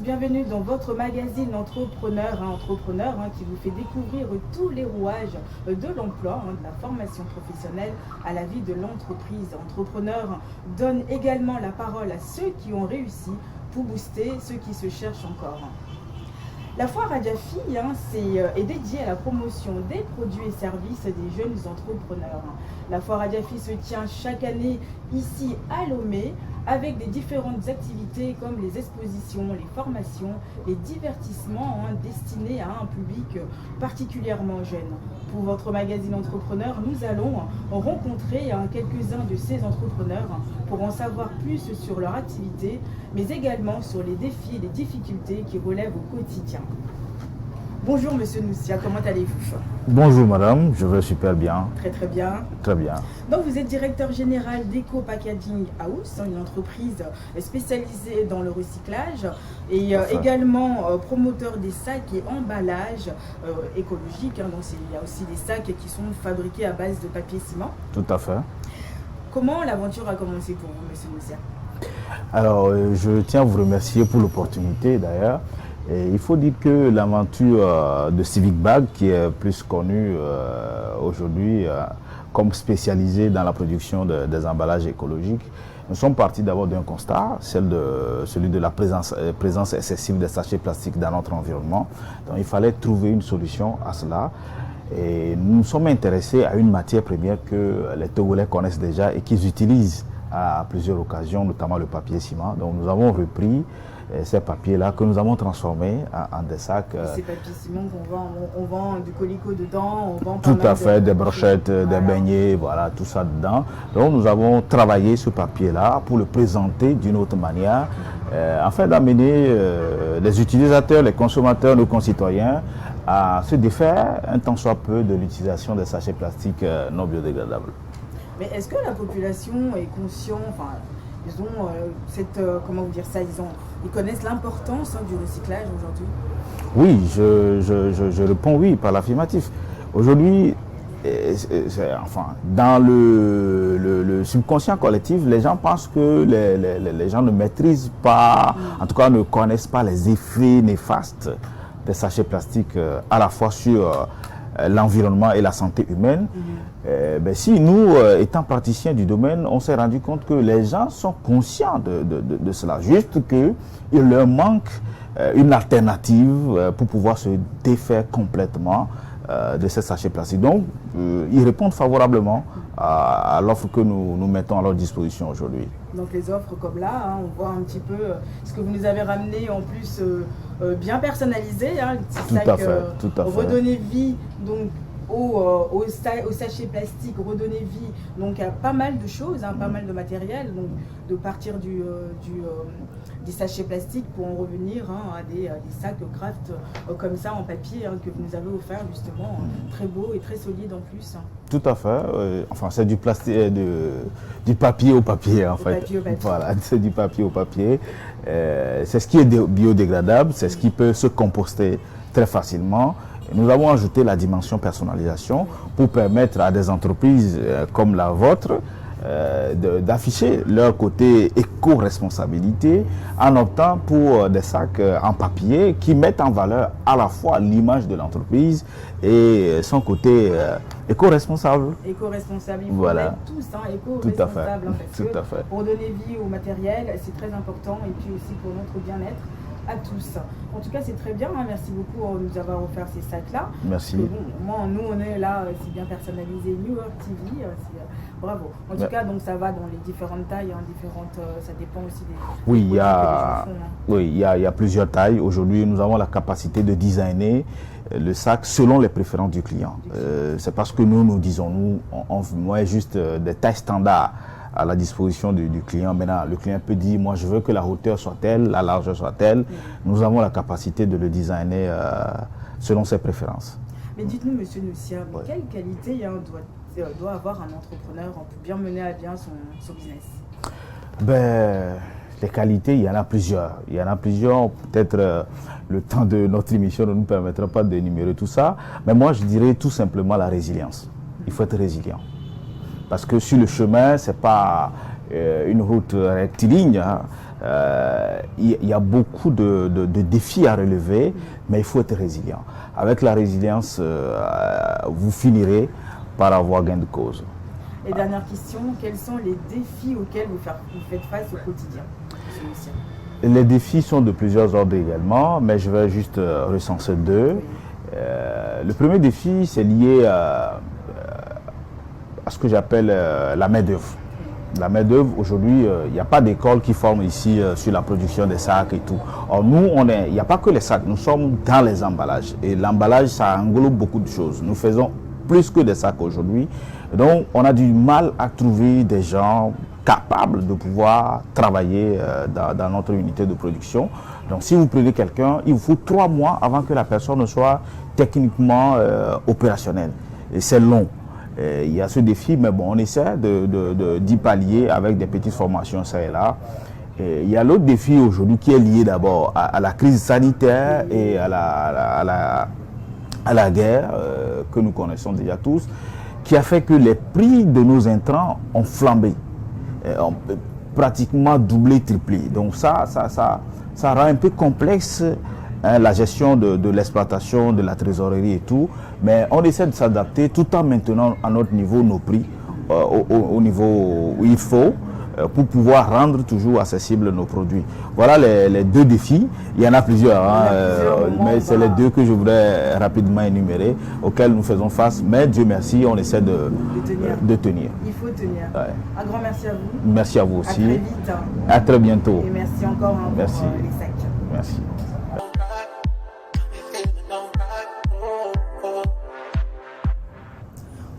bienvenue dans votre magazine Entrepreneur, qui vous fait découvrir tous les rouages de l'emploi, de la formation professionnelle à la vie de l'entreprise. Entrepreneur donne également la parole à ceux qui ont réussi pour booster ceux qui se cherchent encore. La foire Adiafi est dédiée à la promotion des produits et services des jeunes entrepreneurs. La foire Adiafi se tient chaque année ici à Lomé avec des différentes activités comme les expositions, les formations, les divertissements destinés à un public particulièrement jeune. Pour votre magazine Entrepreneur, nous allons rencontrer quelques-uns de ces entrepreneurs pour en savoir plus sur leur activité, mais également sur les défis et les difficultés qui relèvent au quotidien. Bonjour Monsieur Noussia, comment allez-vous? Bonjour Madame, je vais super bien. Très très bien. Très bien. Donc vous êtes directeur général d'Eco Packaging House, une entreprise spécialisée dans le recyclage et également promoteur des sacs et emballages écologiques. Donc il y a aussi des sacs qui sont fabriqués à base de papier ciment. Tout à fait. Comment l'aventure a commencé pour vous, Monsieur Noussia? Alors, je tiens à vous remercier pour l'opportunité d'ailleurs. Et il faut dire que l'aventure de Civic Bag, qui est plus connue aujourd'hui comme spécialisée dans la production des emballages écologiques, nous sommes partis d'abord d'un constat, celui de la présence excessive des sachets plastiques dans notre environnement. Donc il fallait trouver une solution à cela. Et nous nous sommes intéressés à une matière première que les Togolais connaissent déjà et qu'ils utilisent à plusieurs occasions, notamment le papier ciment. Donc nous avons repris ces papiers-là que nous avons transformés en des sacs. Ces papiers ciment on vend du colicot dedans, on vend tout à fait, des brochettes, des beignets, voilà, tout ça dedans. Donc nous avons travaillé ce papier-là pour le présenter d'une autre manière, afin d'amener les utilisateurs, les consommateurs, nos concitoyens à se défaire un tant soit peu de l'utilisation des sachets plastiques non biodégradables. Mais est-ce que la population est consciente, ils ont comment vous dire ça, ils connaissent l'importance du recyclage aujourd'hui? Oui, je réponds oui par l'affirmatif. Aujourd'hui, dans le subconscient collectif, les gens pensent que les gens ne maîtrisent pas, en tout cas ne connaissent pas les effets néfastes des sachets plastiques à la fois sur l'environnement et la santé humaine. Si nous, étant praticiens du domaine, on s'est rendu compte que les gens sont conscients de cela, juste qu'il leur manque une alternative pour pouvoir se défaire complètement de ces sachets plastiques. Donc, ils répondent favorablement à l'offre que nous mettons à leur disposition aujourd'hui. Donc les offres comme là, on voit un petit peu ce que vous nous avez ramené en plus bien personnalisé, le petit sac redonner vie donc au sachet plastique, redonner vie donc à pas mal de choses, pas mal de matériel, donc de partir des sachets plastiques pour en revenir à des sacs craft comme ça en papier que vous nous avez offert justement, très beau et très solide en plus. Tout à fait, c'est du plastique, du papier au papier en fait. Papier au papier. Voilà, c'est du papier au papier. C'est ce qui est biodégradable, c'est ce qui peut se composter très facilement. Nous avons ajouté la dimension personnalisation pour permettre à des entreprises comme la vôtre d'afficher leur côté éco-responsabilité en optant pour des sacs en papier qui mettent en valeur à la fois l'image de l'entreprise et son côté éco-responsable. Éco-responsable, il faut voilà. être tous éco-responsables. Tout à fait. Pour donner vie au matériel, c'est très important et puis aussi pour notre bien-être à tous. En tout cas, c'est très bien. Merci beaucoup de nous avoir offert ces sacs-là. Merci. Nous, on est là, c'est bien personnalisé. New York TV, bravo. En tout cas, donc ça va dans les différentes tailles, ça dépend aussi des. Oui, il y a plusieurs tailles. Aujourd'hui, nous avons la capacité de designer le sac selon les préférences du client. C'est parce que nous disons, on met juste des tailles standards à la disposition du client. Maintenant, le client peut dire, moi je veux que la hauteur soit telle, la largeur soit telle. Nous avons la capacité de le designer selon ses préférences. Mais dites-nous, Monsieur Noussia, quelle qualité doit avoir un entrepreneur pour bien mener à bien son business? Les qualités, il y en a plusieurs. Peut-être le temps de notre émission ne nous permettra pas d'énumérer tout ça. Mais moi, je dirais tout simplement la résilience. Il faut être résilient. Parce que sur le chemin, ce n'est pas une route rectiligne. il y a beaucoup de défis à relever, mais il faut être résilient. Avec la résilience, vous finirez par avoir gain de cause. Et dernière question, quels sont les défis auxquels vous faites face au quotidien, monsieur Lucien? Les défis sont de plusieurs ordres également, mais je vais juste recenser deux. Oui. Le premier défi, c'est lié à ce que j'appelle la main-d'œuvre. La main-d'œuvre, aujourd'hui, il n'y a pas d'école qui forme ici sur la production des sacs et tout. Or, nous, il n'y a pas que les sacs, nous sommes dans les emballages. Et l'emballage, ça englobe beaucoup de choses. Nous faisons plus que des sacs aujourd'hui. Donc, on a du mal à trouver des gens capables de pouvoir travailler dans notre unité de production. Donc, si vous prenez quelqu'un, il vous faut 3 mois avant que la personne ne soit techniquement opérationnelle. Et c'est long. Il y a ce défi, mais bon, on essaie d'y pallier avec des petites formations, ça et là. Et il y a l'autre défi aujourd'hui qui est lié d'abord à la crise sanitaire et à la guerre que nous connaissons déjà tous, qui a fait que les prix de nos intrants ont flambé, ont pratiquement doublé, triplé. Donc ça rend un peu complexe la gestion de l'exploitation, de la trésorerie et tout, mais on essaie de s'adapter tout en maintenant à notre niveau nos prix au niveau où il faut pour pouvoir rendre toujours accessibles nos produits. Voilà les deux défis. Il y en a plusieurs, mais c'est les deux que je voudrais rapidement énumérer, auxquels nous faisons face. Mais Dieu merci, on essaie de tenir. Il faut tenir. Ouais. Un grand merci à vous. Merci à vous aussi. À très vite. À très bientôt. Et merci encore pour les sacs. Merci.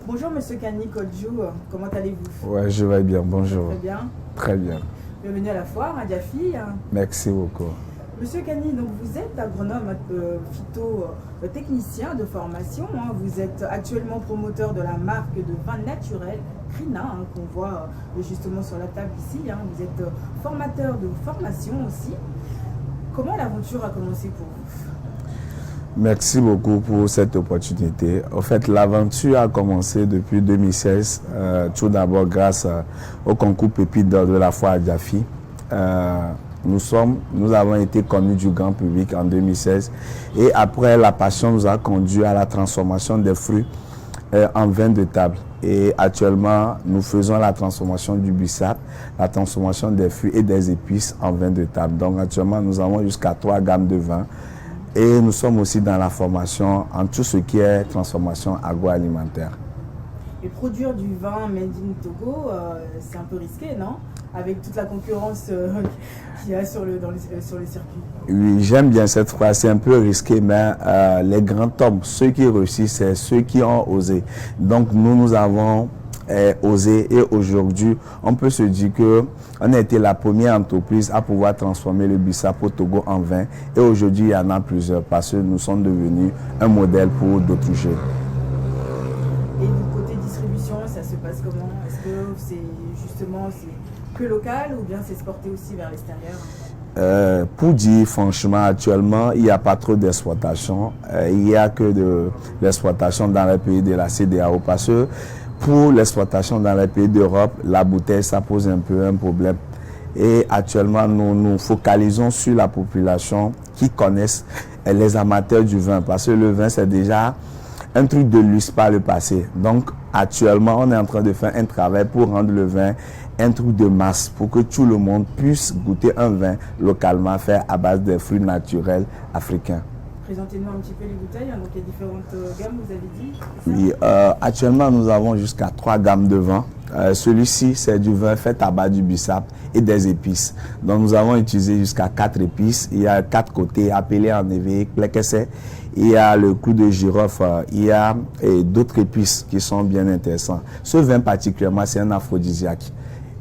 Bonjour Monsieur Kani Kodjou, comment allez-vous? Ouais, je vais bien, bonjour. Très bien. Très bien. Bienvenue à la foire, à Diafi. Merci beaucoup. Monsieur Kani, donc vous êtes agronome phytotechnicien de formation. Vous êtes actuellement promoteur de la marque de vin naturel Krina, qu'on voit justement sur la table ici. Vous êtes formateur de formation aussi. Comment l'aventure a commencé pour vous? Merci beaucoup pour cette opportunité. En fait, l'aventure a commencé depuis 2016, tout d'abord grâce au concours Pépite d'or de la foire à Diafi. Nous avons été connus du grand public en 2016 et après la passion nous a conduit à la transformation des fruits en vin de table. Et actuellement, nous faisons la transformation du bissap, la transformation des fruits et des épices en vin de table. Donc actuellement, nous avons jusqu'à 3 gammes de vin. Et nous sommes aussi dans la formation en tout ce qui est transformation agroalimentaire. Et produire du vin made in Togo, c'est un peu risqué, non? Avec toute la concurrence qu'il y a sur le circuit. Oui, j'aime bien cette phrase, c'est un peu risqué, mais les grands hommes, ceux qui réussissent, c'est ceux qui ont osé. Donc nous avons osé et aujourd'hui, on peut se dire qu'on a été la première entreprise à pouvoir transformer le bissap au Togo en vin et aujourd'hui, il y en a plusieurs parce que nous sommes devenus un modèle pour d'autres jeunes. Et du côté distribution, ça se passe comment? Est-ce que c'est justement que local ou bien c'est exporté aussi vers l'extérieur? Pour dire franchement, actuellement, il n'y a pas trop d'exploitation. Il n'y a que de l'exploitation dans les pays de la CEDEAO parce que pour l'exploitation dans les pays d'Europe, la bouteille, ça pose un peu un problème. Et actuellement, nous nous focalisons sur la population qui connaissent les amateurs du vin. Parce que le vin, c'est déjà un truc de luxe par le passé. Donc, actuellement, on est en train de faire un travail pour rendre le vin un truc de masse, pour que tout le monde puisse goûter un vin localement fait à base de fruits naturels africains. Présentez-nous un petit peu les bouteilles, donc il y a différentes gammes, vous avez dit? Oui, actuellement nous avons jusqu'à 3 gammes de vin. Celui-ci, c'est du vin fait à base du bissap et des épices. Donc nous avons utilisé jusqu'à 4 épices. Il y a 4 côtés appelés en éveil, plekesse. Il y a le clou de girofle, il y a d'autres épices qui sont bien intéressants. Ce vin particulièrement, c'est un aphrodisiaque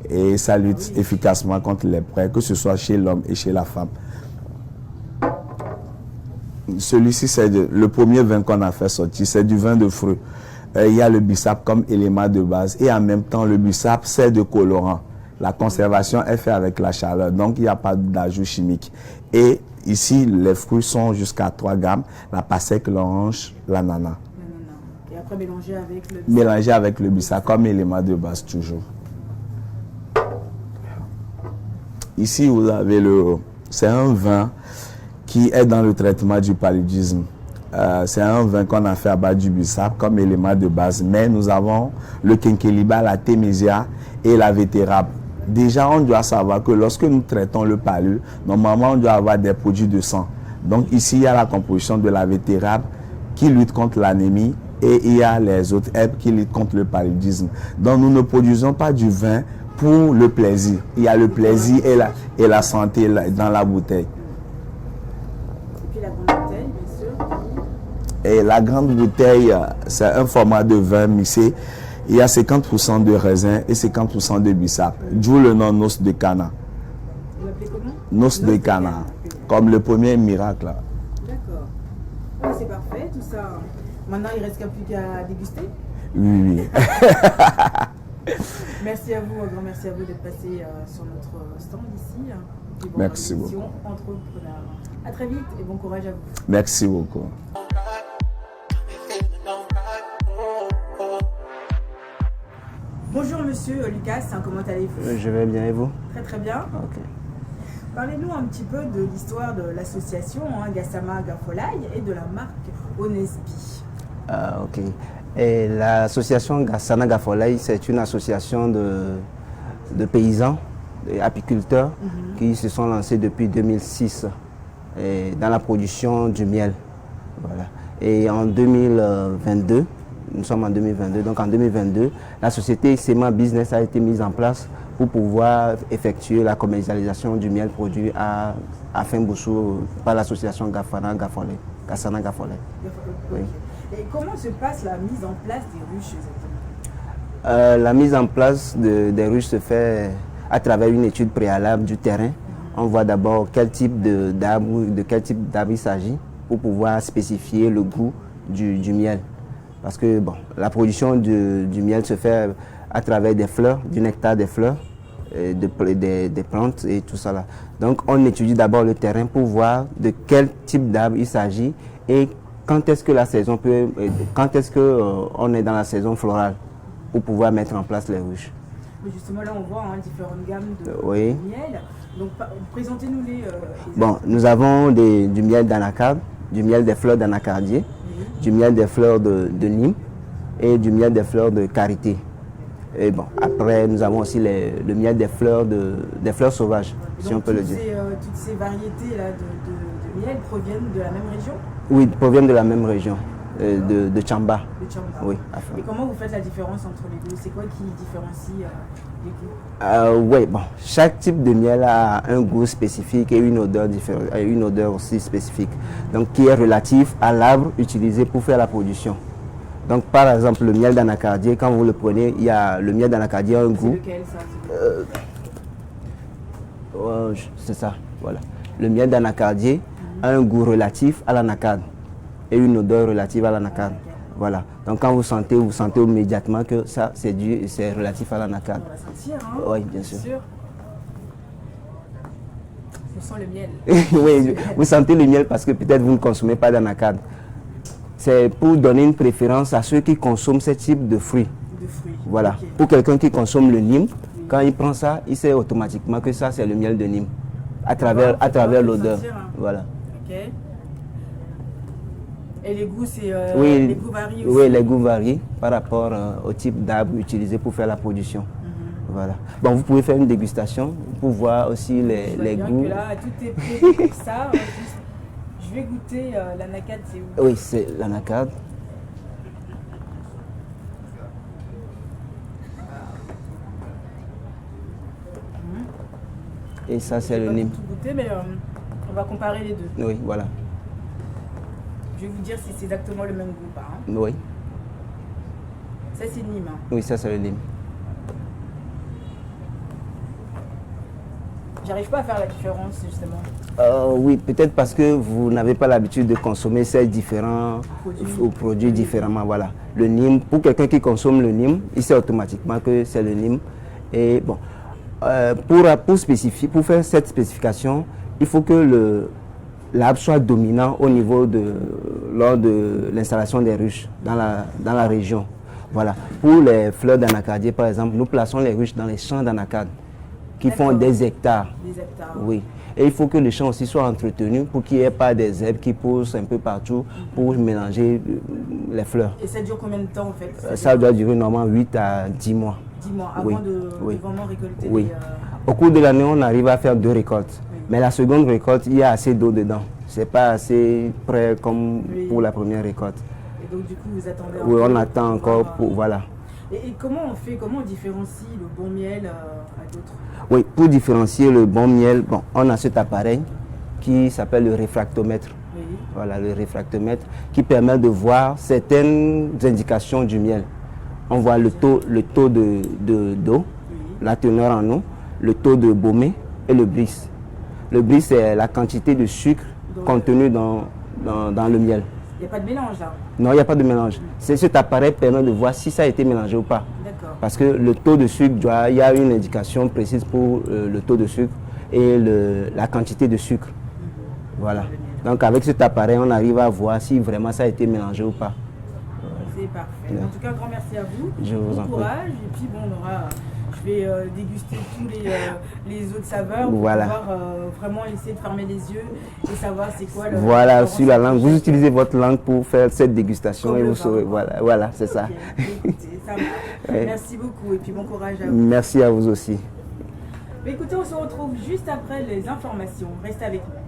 et ça lutte efficacement contre les plaies, que ce soit chez l'homme et chez la femme. Celui-ci, c'est le premier vin qu'on a fait sortir, c'est du vin de fruits. Il y a le bissap comme élément de base et en même temps, le bissap, c'est de colorant. La conservation est faite avec la chaleur, donc il n'y a pas d'ajout chimique. Et ici, les fruits sont jusqu'à 3 gammes, la passèque, l'orange, l'ananas. Et après, mélanger avec le bissap. Mélanger avec le bissap comme élément de base toujours. Ici, vous avez c'est un vin qui est dans le traitement du paludisme. C'est un vin qu'on a fait à base du bissap comme élément de base. Mais nous avons le quinqueliba, la thémésia et la vétérable. Déjà, on doit savoir que lorsque nous traitons le palu, normalement, on doit avoir des produits de sang. Donc ici, il y a la composition de la vétérable qui lutte contre l'anémie et il y a les autres herbes qui luttent contre le paludisme. Donc nous ne produisons pas du vin pour le plaisir. Il y a le plaisir et la santé dans la bouteille. Et puis la grande bouteille, bien sûr. Et la grande bouteille, c'est un format de vin mixé. Il y a 50% de raisin et 50% de bissap. D'où le nom Noce de Cana. Vous l'appelez comment? Noce de Cana, comme le premier miracle. D'accord. Ouais, c'est parfait, tout ça. Maintenant, il ne reste plus qu'à déguster. Oui. Merci à vous, un grand merci à vous d'être passé sur notre stand ici. Merci beaucoup. Entrepreneur. À très vite et bon courage à vous. Merci beaucoup. Bonjour monsieur Lucas, comment allez-vous? Je vais bien et vous? Très très bien. Ok. Parlez-nous un petit peu de l'histoire de l'association Gassama Gafolaï et de la marque Onesbi. Ok. Et l'association Gassama Gafolaï, c'est une association de paysans, d'apiculteurs qui se sont lancés depuis 2006 dans la production du miel. Voilà. Et en 2022, nous sommes en 2022, donc en 2022, la société SEMA Business a été mise en place pour pouvoir effectuer la commercialisation du miel produit à Femboussou par l'association Gassama Gafolaï. Oui. Et comment se passe la mise en place des ruches exactement? La mise en place des ruches se fait à travers une étude préalable du terrain. On voit d'abord quel type de quel type d'arbre il s'agit pour pouvoir spécifier le goût du miel. Parce que bon, la production du miel se fait à travers des fleurs, du nectar des fleurs, des plantes et tout ça là. Donc on étudie d'abord le terrain pour voir de quel type d'arbre il s'agit et quand est-ce que la saison peut, quand est-ce qu'on est dans la saison florale pour pouvoir mettre en place les ruches. Mais justement là on voit différentes gammes de miel. Donc présentez-nous les. Bon, nous avons du miel d'anacarde, du miel des fleurs d'anacardier, du miel des fleurs de Nîmes et du miel des fleurs de karité. Et bon, après nous avons aussi le miel des fleurs sauvages, donc, si on peut le dire. Toutes ces variétés là de miel proviennent de la même région? Oui, proviennent de la même région, de Tchamba. De Tchamba. Oui. Et comment vous faites la différence entre les deux? C'est quoi qui différencie les goûts? Oui, bon, chaque type de miel a un goût spécifique et une odeur différente, une odeur aussi spécifique, donc qui est relatif à l'arbre utilisé pour faire la production. Donc par exemple le miel d'anacardier, quand vous le prenez, il y a le miel d'anacardier a un goût. C'est lequel ça? C'est ça, voilà. Le miel d'anacardier a un goût relatif à l'anacarde et une odeur relative à l'anacarde. Voilà. Donc quand vous sentez immédiatement que ça c'est relatif à l'anacarde. On va sentir, hein? Oui, bien sûr. Je sens le miel. Oui, vous sentez le miel parce que peut-être vous ne consommez pas d'anacarde. C'est pour donner une préférence à ceux qui consomment ce type de fruits. Voilà. Okay. Pour quelqu'un qui consomme le Nîmes, quand il prend ça, il sait automatiquement que ça c'est le miel de Nîmes à travers l'odeur. Voilà. Okay. Et les goûts, oui, les goûts varient aussi? Oui, les goûts varient par rapport au type d'arbre utilisé pour faire la production. Voilà. Bon, vous pouvez faire une dégustation pour voir aussi les goûts. Que là, tout est prêt pour ça. Je vais goûter l'anacarde, c'est où? Oui, c'est l'anacarde. Et ça, c'est le Nîmes. Tout goûter, mais on va comparer les deux. Oui, voilà. Je vais vous dire si c'est exactement le même goût ou pas. Oui. Ça, c'est Nîmes. Oui, ça, c'est le Nîmes. J'arrive pas à faire la différence, justement. Oui, peut-être parce que vous n'avez pas l'habitude de consommer ces différents produits différemment. Voilà. Le Nîmes, pour quelqu'un qui consomme le Nîmes, il sait automatiquement que c'est le Nîmes. Et bon, pour faire cette spécification, il faut que l'arbre soit dominant au niveau lors de l'installation des ruches dans la région. Voilà. Pour les fleurs d'anacardier, par exemple, nous plaçons les ruches dans les champs d'anacarde. qui font des hectares. Des hectares. Oui. Et il faut que le champ aussi soit entretenu pour qu'il n'y ait pas des herbes qui poussent un peu partout pour mélanger les fleurs. Et ça dure combien de temps en fait? Ça doit durer normalement 8 à 10 mois. 10 mois avant Oui. de Oui. vraiment récolter Oui. les... Au cours de l'année, on arrive à faire 2 récoltes. Mais la seconde récolte, il y a assez d'eau dedans. Ce n'est pas assez près comme pour la première récolte. Et donc du coup, vous attendez Oui, encore on attend encore pour... Voilà. Et comment on fait, comment on différencie le bon miel à d'autres? Oui, pour différencier le bon miel, bon, on a cet appareil qui s'appelle le réfractomètre. Oui. Voilà, le réfractomètre qui permet de voir certaines indications du miel. On voit le taux d'eau, la teneur en eau, le taux de baumé et le bris. Le bris, c'est la quantité de sucre contenue dans le miel. Il n'y a pas de mélange là? Non, il n'y a pas de mélange. Cet appareil permet de voir si ça a été mélangé ou pas. D'accord. Parce que le taux de sucre, il y a une indication précise pour le taux de sucre et la quantité de sucre. Voilà. Donc avec cet appareil, on arrive à voir si vraiment ça a été mélangé ou pas. C'est parfait. En tout cas, un grand merci à vous. Je vous en prie. Bon courage. Et puis bon, on aura... Je vais déguster tous les autres saveurs pour Voilà. pouvoir vraiment essayer de fermer les yeux et savoir c'est quoi le... Voilà, sur la langue. Vous utilisez votre langue pour faire cette dégustation Comme et le vous vin. saurez. Voilà, voilà, c'est ça. Ok, écoutez, ça marche. Ouais. Merci beaucoup et puis bon courage à vous. Merci à vous aussi. Mais écoutez, on se retrouve juste après les informations. Restez avec nous.